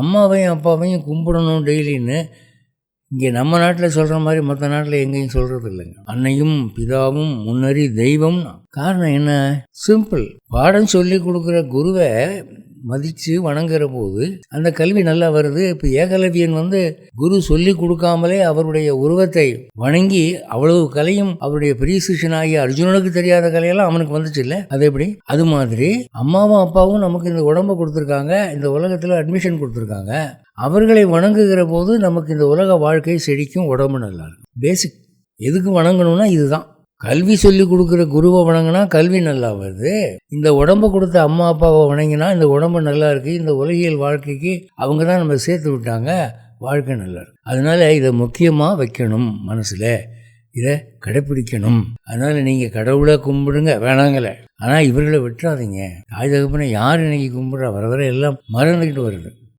அம்மாவையும் அப்பாவையும் கும்பிடணும் டெய்லின்னு இங்கே நம்ம நாட்டில் சொல்கிற மாதிரி மற்ற நாட்டில் எங்கேயும் சொல்கிறது இல்லைங்க. அன்னையும் பிதாவும் முன்னறி தெய்வம். காரணம் என்ன? சிம்பிள். பாடம் சொல்லி கொடுக்குற குருவை மதித்து வணங்குற போது அந்த கல்வி நல்லா வருது. இப்போ ஏகலவியன் குரு சொல்லி கொடுக்காமலே அவருடைய உருவத்தை வணங்கி அவ்வளவு கலையும் அவருடைய பிரியசிஷனாகிய அர்ஜுனனுக்கு தெரியாத கலையெல்லாம் அவனுக்கு வந்துச்சு இல்லை? அது எப்படி? அது மாதிரி அம்மாவும் அப்பாவும் நமக்கு இந்த உடம்பை கொடுத்துருக்காங்க, இந்த உலகத்தில் அட்மிஷன் கொடுத்துருக்காங்க. அவர்களை வணங்குகிற போது நமக்கு இந்த உலக வாழ்க்கை செழிக்கும், உடம்பு நல்லா இருக்கும். பேசிக் எதுக்கு வணங்கணும்னா இதுதான். கல்வி சொல்லி கொடுக்குற குருவை வணங்கினா கல்வி நல்லா வருது. இந்த உடம்பை கொடுத்த அம்மா அப்பாவை வணங்கினா இந்த உடம்பு நல்லா இருக்குது. இந்த உலகியல் வாழ்க்கைக்கு அவங்க தான் நம்ம சேர்த்து விட்டாங்க, வாழ்க்கை நல்லா இருக்கு. அதனால் இதை முக்கியமாக வைக்கணும் மனசில், இதை கடைப்பிடிக்கணும். அதனால் நீங்கள் கடவுளை கும்பிடுங்க வேணாங்கலை, ஆனால் இவர்களை விட்டுறாதீங்க. தாய் தகப்பனை யார் இன்னைக்கு கும்பிட்றா? வர வர எல்லாம் மறந்துக்கிட்டு வருது.